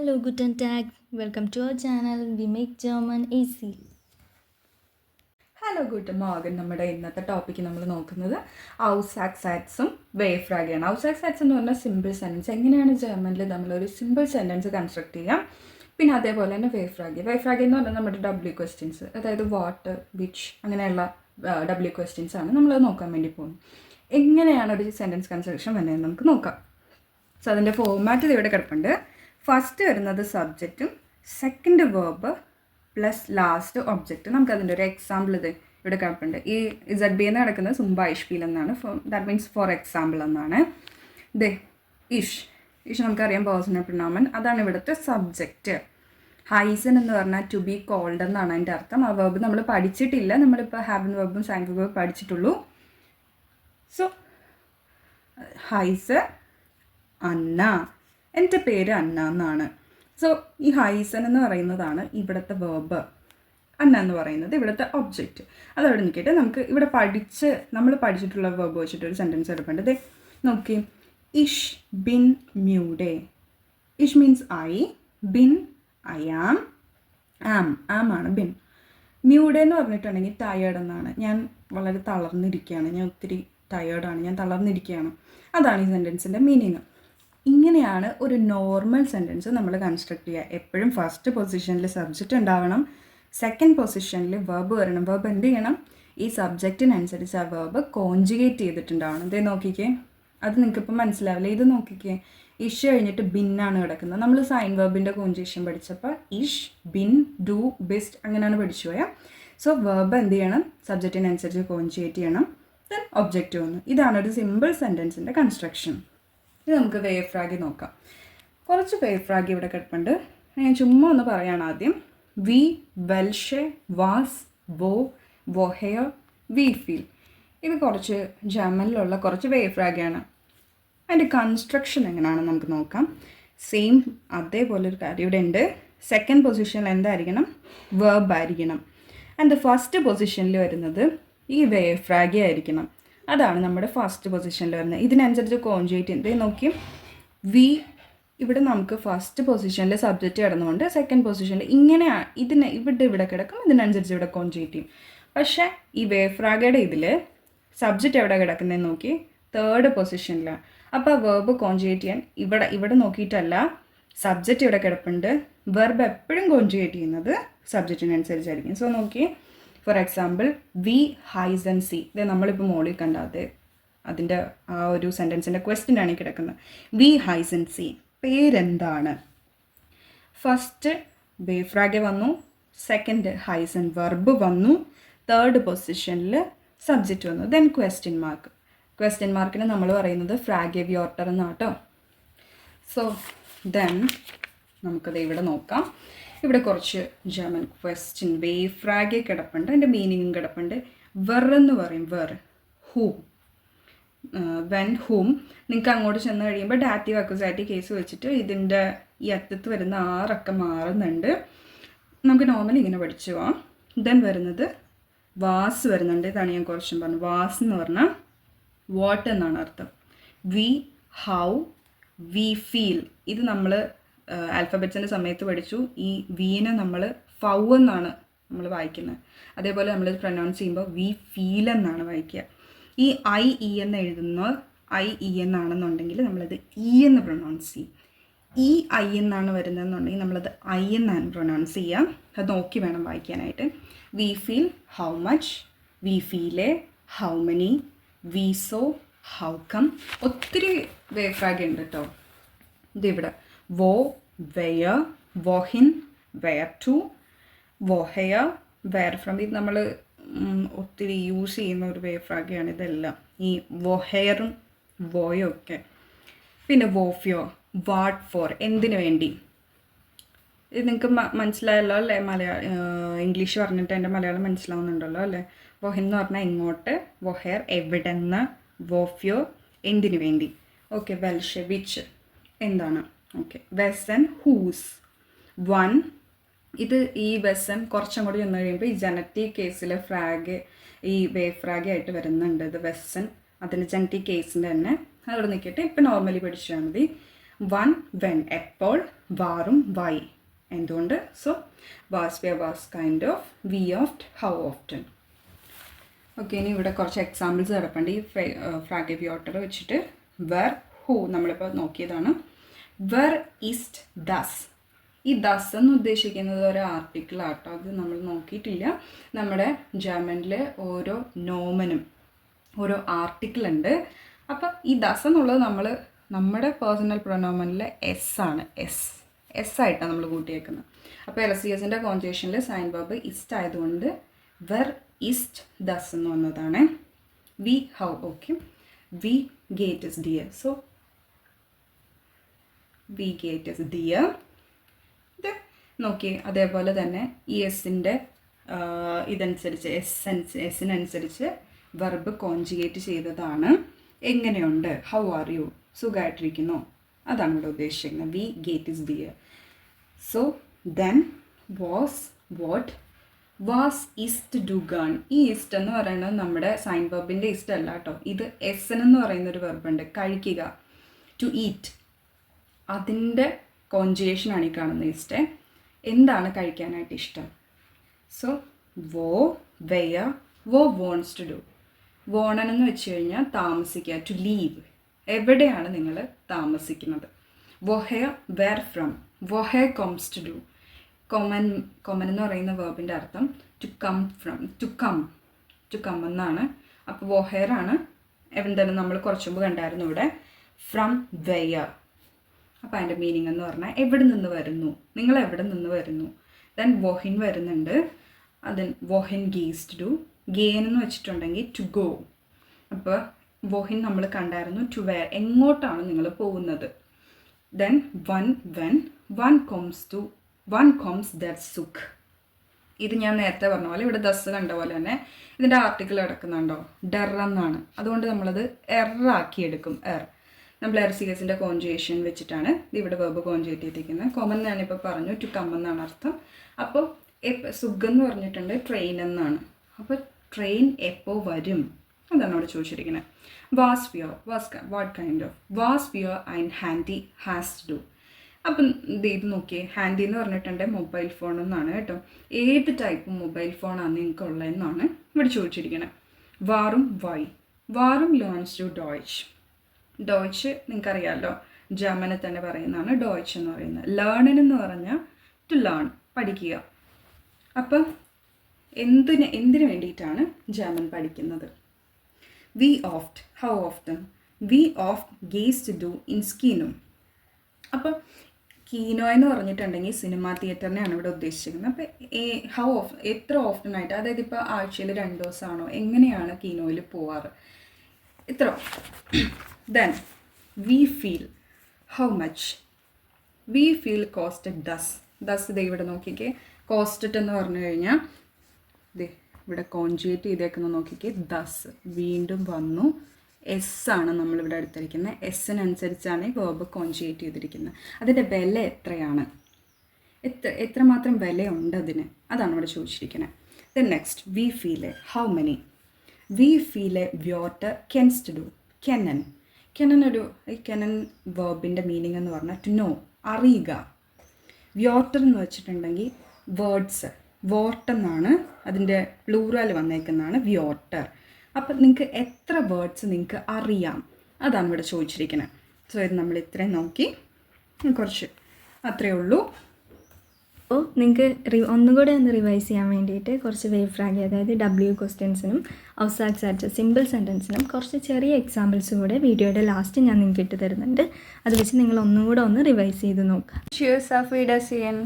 Hallo, guten Tag. Welcome to our channel. We make German easy. Hello good morning. നമ്മുടെ ഇന്നത്തെ topic നമ്മൾ നോക്കുന്നത് ഔസാക്സാറ്റ്സും വേഫ്രാഗയാണ്. ഔസാക്സാറ്റ്സ് എന്ന് പറഞ്ഞാൽ സിമ്പിൾ സെൻറ്റൻസ്. എങ്ങനെയാണ് ജർമ്മനിൽ നമ്മളൊരു സിമ്പിൾ സെൻറ്റൻസ് കൺസ്ട്രക്ട് ചെയ്യാം. പിന്നെ അതേപോലെ തന്നെ വേഫ്രാഗി എന്ന് പറഞ്ഞാൽ നമ്മുടെ ഡബ്ല്യു ക്വസ്റ്റ്യൻസ്, അതായത് വാട്ട്, വിച്ച് അങ്ങനെയുള്ള ഡബ്ല്യു ക്വസ്റ്റ്യൻസ് ആണ് നമ്മളത് നോക്കാൻ വേണ്ടി പോകുന്നത്. എങ്ങനെയാണ് ഒരു സെൻറ്റൻസ് കൺസ്ട്രക്ഷൻ വരുന്നതെന്ന് നമുക്ക് നോക്കാം. സോ അതിൻ്റെ ഫോർമാറ്റ് ഇത് ഇവിടെ കിടപ്പുണ്ട്. ഫസ്റ്റ് വരുന്നത് സബ്ജക്റ്റും second verb plus last object. നമുക്കതിൻ്റെ ഒരു എക്സാമ്പിൾ ഇത് ഇവിടെ കിടപ്പുണ്ട്. ഈ ZB എന്ന് കിടക്കുന്നത് സുംബായിഷ്പീൽ എന്നാണ്. ദാറ്റ് മീൻസ് ഫോർ എക്സാമ്പിൾ എന്നാണ്. ഇഷ് നമുക്കറിയാം പേഴ്സണൽ പ്രണോമൻ, അതാണ് ഇവിടുത്തെ സബ്ജക്റ്റ്. ഹൈസൻ എന്ന് പറഞ്ഞാൽ ടു ബി കോൾഡ് എന്നാണ് അതിൻ്റെ അർത്ഥം. ആ വെർബ് നമ്മൾ പഠിച്ചിട്ടില്ല, നമ്മളിപ്പോൾ ഹാവൻ വെർബും സാങ്ക് വെർബും പഠിച്ചിട്ടുള്ളൂ. സോ ഹൈസ് അന്ന, എൻ്റെ പേര് അന്ന എന്നാണ്. സോ ഈ ഹൈസൻ എന്ന് പറയുന്നതാണ് ഇവിടുത്തെ വേർബ്, അന്ന എന്ന് പറയുന്നത് ഇവിടുത്തെ ഒബ്ജക്റ്റ്. അതവിടെ നിൽക്കട്ടെ. നമുക്ക് ഇവിടെ നമ്മൾ പഠിച്ചിട്ടുള്ള വേർബ് വെച്ചിട്ടൊരു സെൻറ്റൻസ് എടുക്കേണ്ടത്. നോക്കി, ഇഷ് ബിൻ മ്യൂഡേ. ഇഷ് മീൻസ് ഐ, ബിൻ ഐ ആം, ആം ആണ് ബിൻ. മ്യൂഡേ എന്ന് പറഞ്ഞിട്ടുണ്ടെങ്കിൽ ടയേർഡ് എന്നാണ്. ഞാൻ വളരെ തളർന്നിരിക്കുകയാണ്, ഞാൻ ഒത്തിരി ടയേർഡാണ്, ഞാൻ തളർന്നിരിക്കുകയാണ്. അതാണ് ഈ സെൻറ്റൻസിൻ്റെ മീനിങ്. ഇങ്ങനെയാണ് ഒരു നോർമൽ സെൻറ്റൻസ് നമ്മൾ കൺസ്ട്രക്ട് ചെയ്യുക. എപ്പോഴും ഫസ്റ്റ് പൊസിഷനിൽ സബ്ജക്റ്റ് ഉണ്ടാവണം, സെക്കൻഡ് പൊസിഷനിൽ വെർബ് വരണം. വെർബ് എന്ത് ചെയ്യണം? ഈ സബ്ജക്റ്റിനനുസരിച്ച് ആ വെർബ് കോൺജുഗേറ്റ് ചെയ്തിട്ടുണ്ടാവണം. ഇതേ നോക്കിക്കേ, അത് നിങ്ങൾക്കിപ്പോൾ മനസ്സിലാവില്ല. ഇത് നോക്കിക്കേ, ഇഷ് കഴിഞ്ഞിട്ട് ബിന്നാണ് കിടക്കുന്നത്. നമ്മൾ സൈൻ വെർബിൻ്റെ കോൺജുഗേഷൻ പഠിച്ചപ്പോൾ ഇഷ്, ബിൻ, ഡു, ബിസ്റ്റ് അങ്ങനെയാണ് പഠിച്ചു പോയാൽ. സോ വെർബ് എന്ത് ചെയ്യണം? സബ്ജക്റ്റിനനുസരിച്ച് കോൺജുഗേറ്റ് ചെയ്യണം, ദെൻ ഒബ്ജക്റ്റ് വന്നു. ഇതാണ് ഒരു സിമ്പിൾ സെൻറ്റൻസിൻ്റെ കൺസ്ട്രക്ഷൻ. ഇത് നമുക്ക് വേഫ്രാഗി നോക്കാം. കുറച്ച് വേഫ്രാഗി ഇവിടെ കിടപ്പുണ്ട്. ഞാൻ ചുമ്മാ ഒന്ന് പറയുകയാണ് ആദ്യം. വി, വെൽഷെ, വാസ്, വോ, വൊഹെയർ, വി ഫീൽ. ഇത് കുറച്ച് ജർമ്മനിലുള്ള കുറച്ച് വേഫ്രാഗിയാണ്. അതിൻ്റെ കൺസ്ട്രക്ഷൻ എങ്ങനെയാണെന്ന് നമുക്ക് നോക്കാം. സെയിം അതേപോലെ ഒരു കാര്യം ഇവിടെ ഉണ്ട്. സെക്കൻഡ് പൊസിഷനിൽ എന്തായിരിക്കണം? വെർബ് ആയിരിക്കണം. ആൻഡ് ഫസ്റ്റ് പൊസിഷനിൽ വരുന്നത് ഈ വേഫ്രാഗി ആയിരിക്കണം. അതാണ് നമ്മുടെ ഫസ്റ്റ് പൊസിഷനിൽ വരുന്നത്. ഇതിനനുസരിച്ച് കോൺജുഗേറ്റ് ചെയ്ത് നോക്കി. വി ഇവിടെ നമുക്ക് ഫസ്റ്റ് പൊസിഷനിൽ സബ്ജക്റ്റ് കിടന്നുകൊണ്ട് സെക്കൻഡ് പൊസിഷനിൽ ഇങ്ങനെയാണ്. ഇവിടെ കിടക്കും, ഇതിനനുസരിച്ച് ഇവിടെ കോൺജുഗേറ്റ് ചെയ്യും. പക്ഷേ ഈ വേഫ്രാഗയുടെ ഇതിൽ സബ്ജക്റ്റ് എവിടെ കിടക്കുന്നതെന്ന് നോക്കി, തേർഡ് പൊസിഷനിലാണ്. അപ്പോൾ വെർബ് കോൺജുഗേറ്റ് ചെയ്യാൻ ഇവിടെ നോക്കിയിട്ടല്ല, സബ്ജക്റ്റ് ഇവിടെ കിടപ്പുണ്ട്. വെർബ് എപ്പോഴും കോൺജുഗേറ്റ് ചെയ്യുന്നത് സബ്ജക്റ്റിനനുസരിച്ചായിരിക്കും. സോ നോക്കി, for example V high and C. ഇത് നമ്മളിപ്പോൾ മോളിൽ കണ്ടാതെ അതിൻ്റെ ആ ഒരു സെൻറ്റൻസിൻ്റെ ക്വസ്റ്റ്യനാണ് ഈ കിടക്കുന്നത്. വി ഹൈസ് ആൻഡ് സി, പേരെന്താണ്? ഫസ്റ്റ് വേഫ്രാഗെ വന്നു, സെക്കൻഡ് ഹൈസ് ആൻഡ് വെർബ് വന്നു, തേർഡ് പൊസിഷനിൽ സബ്ജക്റ്റ് വന്നു, ദെൻ ക്വസ്റ്റ്യൻ മാർക്ക്. ക്വസ്റ്റ്യൻ മാർക്കിന് നമ്മൾ പറയുന്നത് ഫ്രാഗെ വ്യോർട്ടർ എന്നാണ് കേട്ടോ. സോ ദെൻ നമുക്കത് ഇവിടെ നോക്കാം. ഇവിടെ കുറച്ച് ജർമ്മൻ ക്വസ്റ്റ്യൻ വേഫ്രാഗെ കിടപ്പുണ്ട്, അതിൻ്റെ മീനിങ്ങും കിടപ്പുണ്ട്. വെർ എന്ന് പറയും, വെർ, ഹൂം, വെൻ, ഹൂം. നിങ്ങൾക്ക് അങ്ങോട്ട് ചെന്ന് കഴിയുമ്പോൾ ഡാറ്റീവ് അക്വസാറ്റീവ് കേസ് വെച്ചിട്ട് ഇതിൻ്റെ ഈ അറ്റത്ത് വരുന്ന ആറൊക്കെ മാറുന്നുണ്ട്. നമുക്ക് നോർമലി ഇങ്ങനെ പഠിച്ചു പോവാം. ദെൻ വരുന്നത് വാസ് വരുന്നുണ്ട്. ഇതാണ് ഞാൻ കുറച്ചും പറഞ്ഞത്. വാസ് എന്ന് പറഞ്ഞാൽ വാട്ട് എന്നാണ് അർത്ഥം. വി, ഹൗ, വി ഫീൽ. ഇത് നമ്മൾ ആൽഫബറ്റ്സിൻ്റെ സമയത്ത് പഠിച്ചു. ഈ വീനെ നമ്മൾ ഫൗ എന്നാണ് നമ്മൾ വായിക്കുന്നത്. അതേപോലെ നമ്മൾ പ്രൊനൗൺസ് ചെയ്യുമ്പോൾ വി ഫീൽ എന്നാണ് വായിക്കുക. ഈ IE എന്ന് എഴുതുന്ന IE എന്നാണെന്നുണ്ടെങ്കിൽ നമ്മളത് ഇ എന്ന് പ്രൊനൗൺസ് ചെയ്യും. I എന്നാണ് വരുന്നതെന്നുണ്ടെങ്കിൽ നമ്മളത് I എന്നാണ് പ്രൊനൗൺസ് ചെയ്യുക. അത് നോക്കി വേണം വായിക്കാനായിട്ട്. വി ഫീൽ, ഹൗ മച്ച്, വി ഫീലെ, ഹൗ മെനി, വി സോ, ഹൗ കം. ഒത്തിരി വേഫ്രാഗി ഉണ്ട് കേട്ടോ. ഇതിവിടെ വോ, വെയർ, വോഹിൻ, വെയർ ടു, വോഹെയർ, വെയർ ഫ്രം. ഇത് നമ്മൾ ഒത്തിരി യൂസ് ചെയ്യുന്ന ഒരു വേഫ്രാഗിയാണ് ഇതെല്ലാം, ഈ വോഹെയറും വോയും ഒക്കെ. പിന്നെ വോഫ്യോ, വാട്ട് ഫോർ, എന്തിനു വേണ്ടി. ഇത് നിങ്ങൾക്ക് മനസ്സിലായല്ലോ അല്ലേ? ഇംഗ്ലീഷ് പറഞ്ഞിട്ട് എൻ്റെ മലയാളം മനസ്സിലാവുന്നുണ്ടല്ലോ അല്ലേ? വോഹിൻ എന്ന് പറഞ്ഞാൽ ഇങ്ങോട്ട്, വോഹെയർ എവിടെ നിന്ന്, വോഫ്യോ എന്തിനു വേണ്ടി. ഓക്കെ, വെൽഷെ വിച്ച് എന്താണ്. ഓക്കെ, വെസൻ ഹൂസ്, വൺ. ഇത് ഈ വെസൻ കുറച്ചും കൂടി ചെന്ന് കഴിയുമ്പോൾ ഈ ജനറ്റിക് കേസിലെ ഫ്രാഗ് ഈ വേഫ്രാഗ് ആയിട്ട് വരുന്നുണ്ട്. ഇത് വെസൻ, അതിൻ്റെ ജനറ്റിക് കേസിൻ്റെ തന്നെ. അതോടെ നിൽക്കട്ടെ, ഇപ്പം നോർമലി പഠിച്ചാൽ മതി. വൺ വെൻ എപ്പോൾ, വാറും വൈ എന്തുകൊണ്ട്. സോ വാസ് വെയർ വാസ് കൈൻഡ് ഓഫ്, വി ഓഫ്റ്റ് ഹൗ ഓഫ്റ്റൻ. ഓക്കെ, ഇനി ഇവിടെ കുറച്ച് എക്സാമ്പിൾസ് കിടപ്പുണ്ട് ഈ ഫ്രാഗവ്യോട്ടർ വെച്ചിട്ട്. വെർ, ഹൂ നമ്മളിപ്പോൾ നോക്കിയതാണ്. വെർ ഈസ്റ്റ് ദസ്. ഈ ദസ് എന്ന് ഉദ്ദേശിക്കുന്നത് ഒരു ആർട്ടിക്കിളാട്ടോ, അത് നമ്മൾ നോക്കിയിട്ടില്ല. നമ്മുടെ ജർമ്മനിൽ ഓരോ നോമനും ഓരോ ആർട്ടിക്കിൾ ഉണ്ട്. അപ്പം ഈ ദസ് എന്നുള്ളത് നമ്മുടെ പേഴ്സണൽ പ്രൊനോമനിൽ എസ് ആണ്, എസ് ആയിട്ടാണ് നമ്മൾ കൂട്ടിയേക്കുന്നത്. അപ്പോൾ LCSൻ്റെ കോൺജുഗേഷനിൽ സൈൻ വെർബ് ഇസ്റ്റ് ആയതുകൊണ്ട് വെർ ഈസ്റ്റ് ദസ് എന്ന് വന്നതാണ്. വി ഹൗ, ഓക്കെ. വി ഗേറ്റ് ഇസ് ഡിയർ. സോ വി ഗേറ്റ് ഇസ് ഡിയർ. ഇത് നോക്കി, അതേപോലെ തന്നെ ഈ എസിൻ്റെ ഇതനുസരിച്ച് എസിനനുസരിച്ച് വെർബ് കോൺജുഗേറ്റ് ചെയ്തതാണ്. എങ്ങനെയുണ്ട്, ഹൗ ആർ യു, സുഖമായിട്ടിരിക്കുന്നു, അതാണ് ഇവിടെ ഉദ്ദേശിക്കുന്നത്. വി ഗേറ്റ് ഇസ് ഡിയർ. സോ ദെൻ വാസ്, വാട്ട്, വാസ് ഈസ്റ്റ് ഡു ഗൺ. ഈ ഈസ്റ്റ് എന്ന് പറയുന്നത് നമ്മുടെ സൈൻ വെർബിൻ്റെ ഈസ്റ്റ് അല്ല കേട്ടോ. ഇത് എസൻ എന്ന് പറയുന്നൊരു വെർബുണ്ട്, കഴിക്കുക, ടു ഈറ്റ്. അതിൻ്റെ കോൺജുഗേഷനാണ് ഈ കാണുന്ന ഈസ്റ്റ്. എന്താണ് കഴിക്കാനായിട്ട് ഇഷ്ടം. സോ വോ, വെയർ, വോ വോൺസ് ടു ഡു. വോണനെന്ന് വെച്ച് കഴിഞ്ഞാൽ താമസിക്കുക, ടു ലീവ്. എവിടെയാണ് നിങ്ങൾ താമസിക്കുന്നത്. വൊഹെ, വെർ ഫ്രം. വൊഹെ കോംസ് ടു ഡു. കൊമൻ എന്ന് പറയുന്ന വേർബിൻ്റെ അർത്ഥം to come from, to come എന്നാണ്. അപ്പോൾ വൊഹെറാണ്. എന്താണ് നമ്മൾ കുറച്ച് മുമ്പ് കണ്ടായിരുന്നു ഇവിടെ, ഫ്രം വെയർ. അപ്പോൾ അതിൻ്റെ മീനിങ് എന്ന് പറഞ്ഞാൽ എവിടെ നിന്ന് വരുന്നു, നിങ്ങൾ എവിടെ നിന്ന് വരുന്നു. ദെൻ വൊഹിൻ വരുന്നുണ്ട്. അതിൻ വൊഹിൻ ഗീസ് ടു ഡു. ഗെയിൻ എന്ന് വെച്ചിട്ടുണ്ടെങ്കിൽ ടു ഗോ. അപ്പോൾ വൊഹിൻ നമ്മൾ കണ്ടായിരുന്നു, ടു വെയർ, എങ്ങോട്ടാണ് നിങ്ങൾ പോകുന്നത്. Then one when, one coms that souk. ഇത് ഞാൻ നേരത്തെ പറഞ്ഞ പോലെ ഇവിടെ ദസ് കണ്ട പോലെ തന്നെ ഇതിൻ്റെ ആർട്ടിക്കിൾ കിടക്കുന്നുണ്ടോ, ഡെർ എന്നാണ്. അതുകൊണ്ട് നമ്മളത് എറാക്കി എടുക്കും, എർ. നമ്മൾ LCSൻ്റെ കോൺജുഗേഷൻ വെച്ചിട്ടാണ് ഇവിടെ വെർബ് കോൺജുഗേറ്റ് ചെയ്തിരിക്കുന്നത്. കോമൺ ഞാനിപ്പോൾ പറഞ്ഞു, ടു കം എന്നാണ് അർത്ഥം. അപ്പോൾ സുഖം എന്ന് പറഞ്ഞിട്ടുണ്ട് ട്രെയിൻ എന്നാണ്. അപ്പോൾ ട്രെയിൻ എപ്പോൾ വരും, അതാണ് അവിടെ ചോദിച്ചിരിക്കുന്നത്. വാസ് വിയർ, വാട്ട് കൈൻഡ് ഓഫ്. വാസ് വിയർ ആൻഡ് ഹാൻഡി ഹാസ് ടു ഡു. അപ്പം ഇത് നോക്കിയേ, ഹാൻഡി എന്ന് പറഞ്ഞിട്ടുണ്ട് മൊബൈൽ ഫോൺ എന്നാണ് കേട്ടോ. ഏത് ടൈപ്പ് മൊബൈൽ ഫോണാണ് നിങ്ങൾക്ക് ഉള്ളതെന്നാണ് ഇവിടെ ചോദിച്ചിരിക്കുന്നത്. വാറും വൈ. വാറും ലേൺസ് ടു ഡോയ്ച്ച്. ഡോയ്ച്ച് നിങ്ങൾക്കറിയാമല്ലോ, ജർമ്മനിൽ തന്നെ പറയുന്നതാണ് ഡോയ്ച്ച് എന്ന് പറയുന്നത്. ലേണിനെന്ന് പറഞ്ഞാൽ ടു ലേൺ, പഠിക്കുക. അപ്പം എന്തിനു വേണ്ടിയിട്ടാണ് ജർമ്മൻ പഠിക്കുന്നത്. വി ഓഫ്റ്റ്, ഹൗ ഓഫ്റ്റൻ. വി ഓഫ്റ്റ് ഗേസ് ടു ഡു ഇൻ സ്കീനും. അപ്പം കീനോ എന്ന് പറഞ്ഞിട്ടുണ്ടെങ്കിൽ സിനിമ തിയേറ്ററിനെയാണ് ഇവിടെ ഉദ്ദേശിച്ചിരിക്കുന്നത്. അപ്പോൾ എത്ര ഓഫ്റ്റൻ ആയിട്ട്, അതായത് ഇപ്പോൾ ആഴ്ചയിൽ 2 ദിവസമാണോ, എങ്ങനെയാണ് കീനോയിൽ പോവാറ്, ഇത്ര. ദെൻ വി ഫീൽ, ഹൗ മച്ച്. വി ഫീൽ കോസ്റ്റഡ് ദസ്. ഇത് ഇവിടെ നോക്കിക്കേ, കോസ്റ്റഡ് എന്ന് പറഞ്ഞു കഴിഞ്ഞാൽ ഇവിടെ കോൺജുഗേറ്റ് ചെയ്തേക്കുന്നത് നോക്കിക്കേ, ദസ് വീണ്ടും വന്നു. എസ് ആണ് നമ്മളിവിടെ എടുത്തിരിക്കുന്നത്. എസ്സിനനുസരിച്ചാണ് ഈ വേർബ് കോൺജുഗേറ്റ് ചെയ്തിരിക്കുന്നത്. അതിൻ്റെ വില എത്രയാണ്, എത്രമാത്രം വിലയുണ്ട് അതിന്, അതാണ് ഇവിടെ ചോദിച്ചിരിക്കുന്നത്. ദെൻ നെക്സ്റ്റ് വി ഫീൽ എ, ഹൗ മെനി. വി ഫീൽ എ വ്യോട്ടർ കെൻസ് ടു ഡു. കെനൻ വേർബിൻ്റെ മീനിങ് എന്ന് പറഞ്ഞാൽ ടു നോ, അറിയുക. വ്യോട്ടർ എന്ന് വെച്ചിട്ടുണ്ടെങ്കിൽ വേർഡ്സ്, വോർട്ട് എന്നാണ് അതിൻ്റെ പ്ലൂറൽ വന്നേക്കുന്നതാണ് വ്യോട്ടർ. അപ്പം നിങ്ങൾക്ക് എത്ര വേർഡ്സ് നിങ്ങൾക്ക് അറിയാം, അതാണ് ഇവിടെ ചോദിച്ചിരിക്കുന്നത്. സോ ഇത് നമ്മൾ ഇത്രയും നോക്കി, കുറച്ച് അത്രയേ ഉള്ളൂ. അപ്പോൾ നിങ്ങൾക്ക് ഒന്നുകൂടെ ഒന്ന് റിവൈസ് ചെയ്യാൻ വേണ്ടിയിട്ട് കുറച്ച് വേവ് ഫ്രാഗ്, അതായത് W ക്വസ്റ്റ്യൻസിനും ഔസാക്സ് സിമ്പിൾ സെൻറ്റൻസിനും കുറച്ച് ചെറിയ എക്സാമ്പിൾസ് കൂടെ വീഡിയോയുടെ ലാസ്റ്റ് ഞാൻ നിങ്ങൾക്ക് ഇട്ട് തരുന്നുണ്ട്. അത് വെച്ച് നിങ്ങൾ ഒന്നും കൂടെ ഒന്ന് റിവൈസ് ചെയ്ത് നോക്കുക. Cheers, auf Wiedersehen.